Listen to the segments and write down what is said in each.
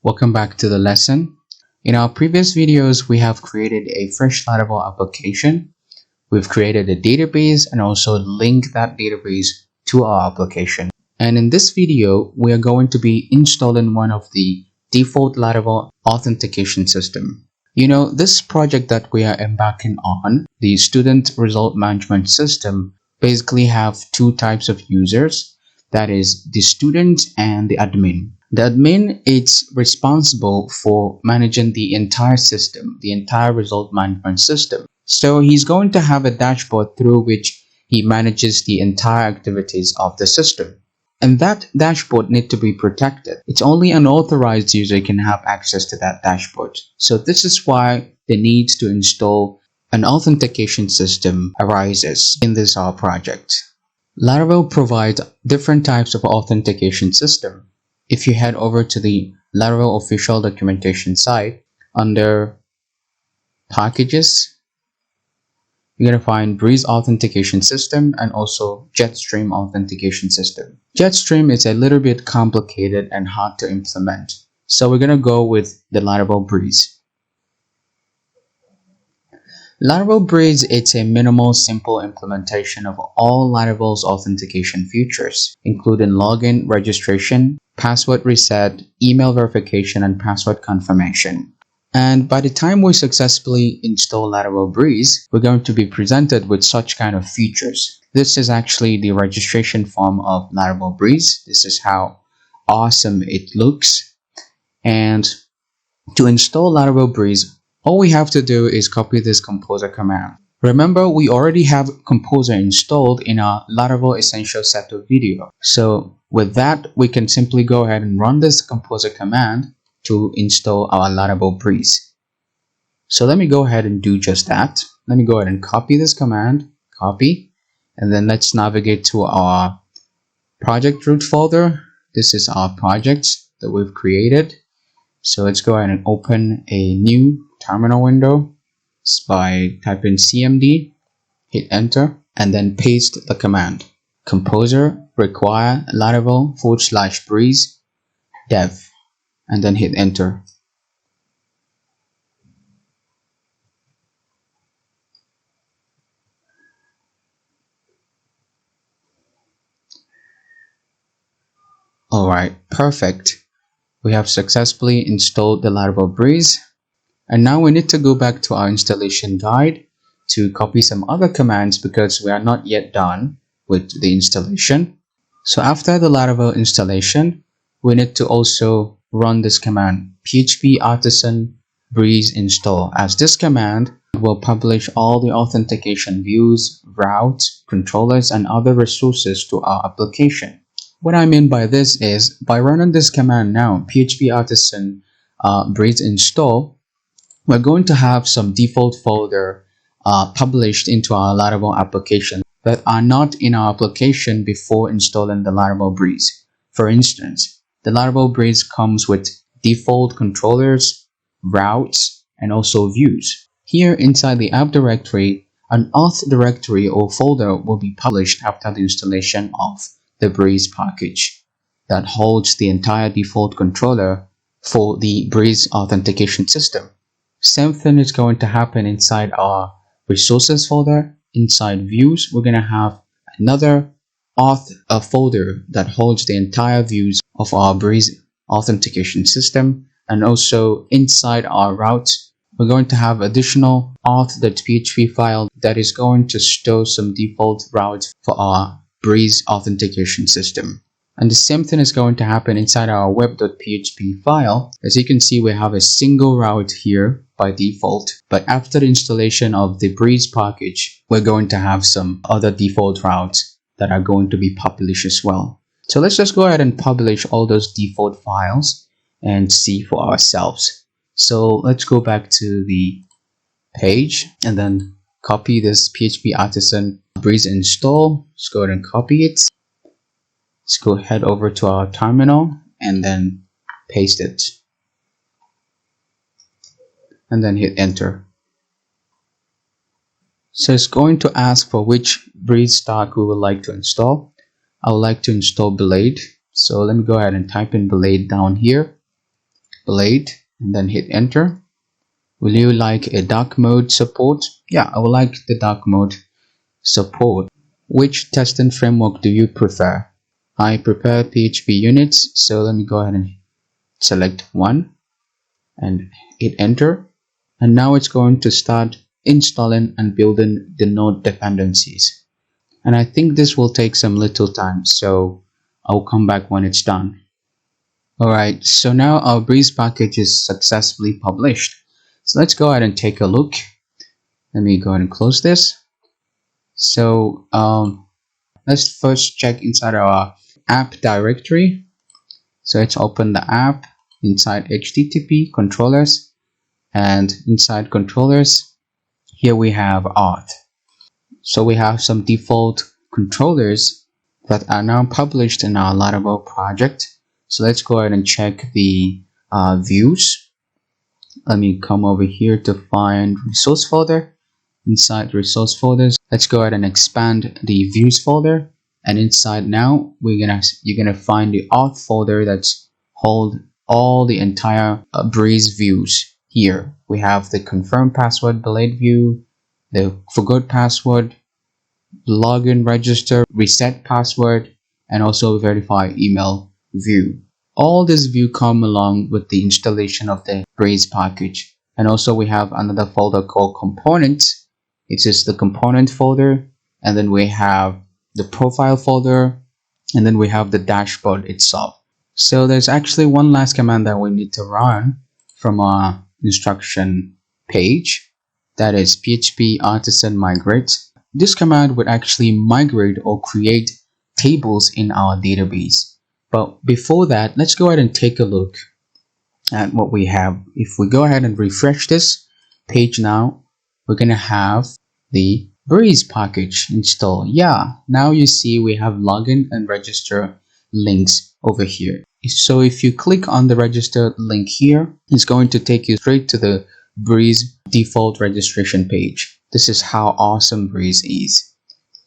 Welcome back to the lesson. In our previous videos, we have created a fresh Laravel application. We've created a database and also linked that database to our application. And in this video, we are going to be installing one of the default Laravel authentication system. This project that we are embarking on, the student result management system, basically have two types of users. That is the student and the admin. The admin is responsible for managing the entire system, the entire result management system. So he's going to have a dashboard through which he manages the entire activities of the system. And that dashboard needs to be protected. It's only an authorized user can have access to that dashboard. So this is why the need to install an authentication system arises in this our project. Laravel provides different types of authentication system. If you head over to the Laravel official documentation site, under packages, you're going to find Breeze authentication system and also Jetstream authentication system. Jetstream is a little bit complicated and hard to implement. So we're going to go with the Laravel Breeze. Laravel Breeze is a minimal, simple implementation of all Laravel's authentication features, including login, registration, password reset, email verification, and password confirmation. And by the time we successfully install Laravel Breeze, we're going to be presented with such kind of features. This is actually the registration form of Laravel Breeze. This is how awesome it looks. And to install Laravel Breeze, all we have to do is copy this composer command. Remember, we already have composer installed in our Laravel Essential Setup video. So with that, we can simply go ahead and run this composer command to install our Laravel Breeze. So let me go ahead and do just that. Let me go ahead and copy this command, copy, and then let's navigate to our project root folder. This is our project that we've created. So let's go ahead and open a new terminal window by typing cmd, hit enter, and then paste the command composer require Laravel /breeze dev, and then hit enter. Alright, perfect. We have successfully installed the Laravel Breeze. And now we need to go back to our installation guide to copy some other commands because we are not yet done with the installation. So after the Laravel installation, we need to also run this command php artisan breeze install, as this command will publish all the authentication views, routes, controllers, and other resources to our application. What I mean by this is, by running this command now, php artisan breeze install, we're going to have some default folder published into our Laravel application that are not in our application before installing the Laravel Breeze. For instance, the Laravel Breeze comes with default controllers, routes, and also views. Here inside the app directory, an auth directory or folder will be published after the installation of the Breeze package that holds the entire default controller for the Breeze authentication system. Same thing is going to happen inside our resources folder. Inside views, we're going to have another auth folder that holds the entire views of our Breeze authentication system. And also inside our routes, we're going to have additional auth.php file that is going to store some default routes for our Breeze authentication system. And the same thing is going to happen inside our web.php file. As you can see, we have a single route here by default, but after the installation of the Breeze package, we're going to have some other default routes that are going to be published as well. So let's just go ahead and publish all those default files and see for ourselves. So let's go back to the page and then copy this php artisan breeze install. Let's go ahead and copy it. Let's go head over to our terminal and then paste it. And then hit enter. So it's going to ask for which Breeze stack we would like to install. I would like to install Blade. So let me go ahead and type in Blade down here. Blade, and then hit enter. Will you like a dark mode support? Yeah, I would like the dark mode support. Which testing framework do you prefer? I prefer PHP units, so let me go ahead and select one and hit enter. And now it's going to start installing and building the node dependencies. And I think this will take some little time, so I'll come back when it's done. Alright, so now our Breeze package is successfully published. So let's go ahead and take a look. Let me go ahead and close this. So let's first check inside our app directory. So let's open the app inside HTTP controllers, and inside controllers here we have auth. So we have some default controllers that are now published in our Laravel project. So let's go ahead and check the views. Let me come over here to find resource folder. Inside resource folders, let's go ahead and expand the views folder, and inside now you're gonna find the auth folder that's hold all the entire Breeze views. Here we have the confirm password delayed view, the forgot password, login register, reset password, and also verify email view. All this view come along with the installation of the Breeze package. And also we have another folder called components. It's just the component folder, and then we have the profile folder, and then we have the dashboard itself. So there's actually one last command that we need to run from our instruction page. That is php artisan migrate. This command would actually migrate or create tables in our database. But before that, let's go ahead and take a look at what we have. If we go ahead and refresh this page now, we're going to have the Breeze package installed. Yeah, now you see we have login and register links over here. So if you click on the register link here, it's going to take you straight to the Breeze default registration page. This is how awesome Breeze is.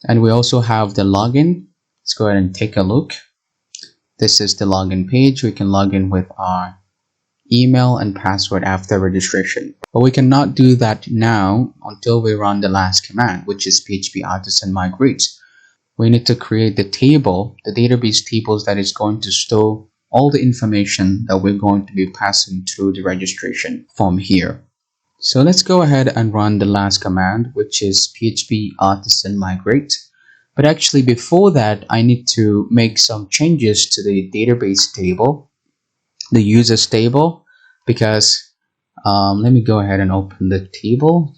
And we also have the login. Let's go ahead and take a look. This is the login page. We can log in with our email and password after registration. But we cannot do that now until we run the last command, which is php artisan migrate. We need to create the table, the database tables that is going to store all the information that we're going to be passing through the registration form here. So let's go ahead and run the last command, which is php artisan migrate. But actually before that, I need to make some changes to the database table, the users table, because let me go ahead and open the table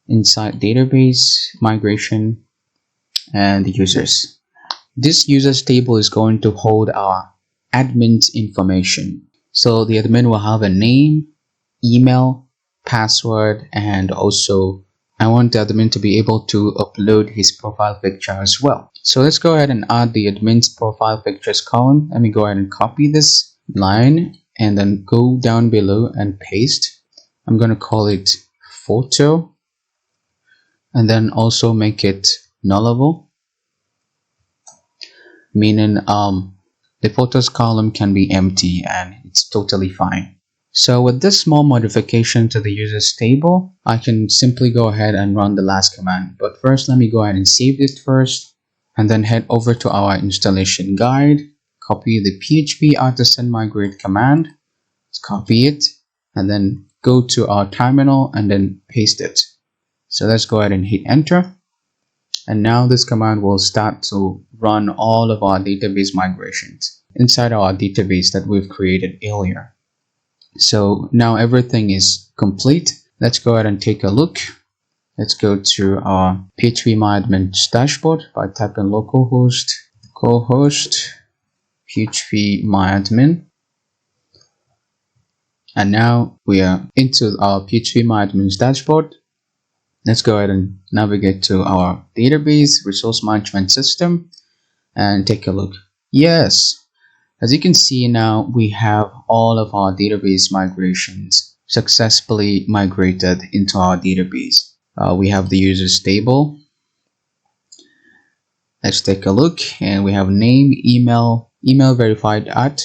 inside database migration and the users. This users table is going to hold our admin's information. So the admin will have a name, email, password, and also I want the admin to be able to upload his profile picture as well. So let's go ahead and add the admin's profile pictures column. Let me go ahead and copy this line and then go down below and paste. I'm going to call it photo, and then also make it nullable, meaning the photos column can be empty and it's totally fine. So with this small modification to the users table, I can simply go ahead and run the last command. But first, let me go ahead and save this first, and then head over to our installation guide, copy the php artisan migrate command, let's copy it, and then go to our terminal and then paste it. So let's go ahead and hit enter. And now this command will start to run all of our database migrations inside our database that we've created earlier. So now everything is complete. Let's go ahead and take a look. Let's go to our phpMyAdmin's dashboard by typing localhost phpMyAdmin. And now we are into our phpMyAdmin's dashboard. Let's go ahead and navigate to our database resource management system and take a look. Yes, as you can see now, we have all of our database migrations successfully migrated into our database. We have the users table. Let's take a look, and we have name, email verified at,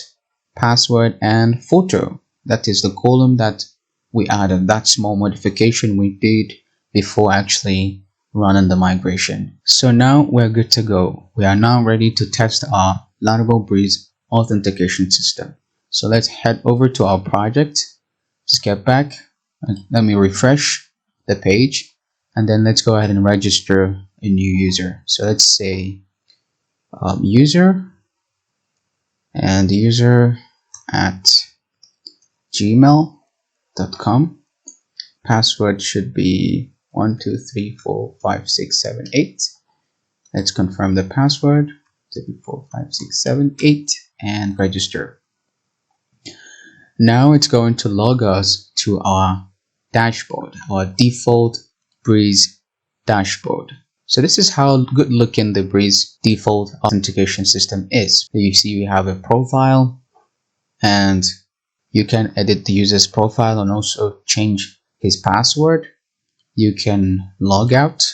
password, and photo. That is the column that we added, that small modification we did before actually running the migration. So now we're good to go. We are now ready to test our Laravel Breeze authentication system. So let's head over to our project. Just get back. Let me refresh the page, and then let's go ahead and register a new user. So let's say user and user at gmail.com. Password should be 12345678. Let's confirm the password 12345678 and register. Now it's going to log us to our dashboard, our default Breeze dashboard. So this is how good looking the Breeze default authentication system is. You see we have a profile, and you can edit the user's profile and also change his password. You can log out.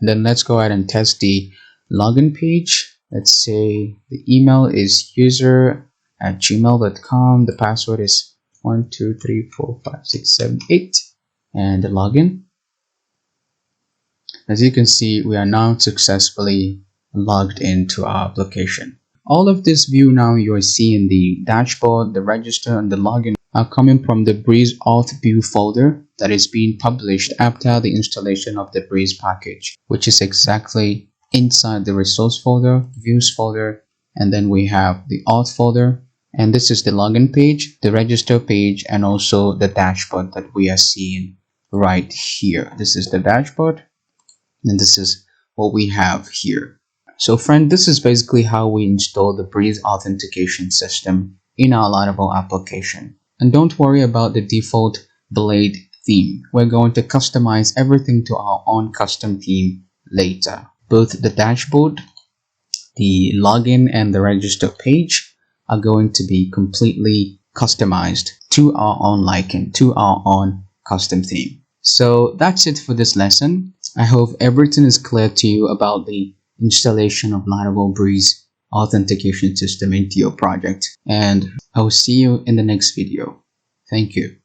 And then let's go ahead and test the login page. Let's say the email is user@gmail.com. The password is 12345678 and the login. As you can see, we are now successfully logged into our application. All of this view now you're seeing the dashboard, the register, and the login are coming from the Breeze Auth View folder that is being published after the installation of the Breeze package, which is exactly inside the resource folder, views folder, and then we have the auth folder. And this is the login page, the register page, and also the dashboard that we are seeing right here. This is the dashboard, and this is what we have here. So friend, this is basically how we install the Breeze authentication system in our Laravel application. And don't worry about the default Blade theme. We're going to customize everything to our own custom theme later. Both the dashboard, the login, and the register page are going to be completely customized to our own liking, to our own custom theme. So that's it for this lesson. I hope everything is clear to you about the installation of Laravel Breeze authentication system into your project, and I will see you in the next video. Thank you.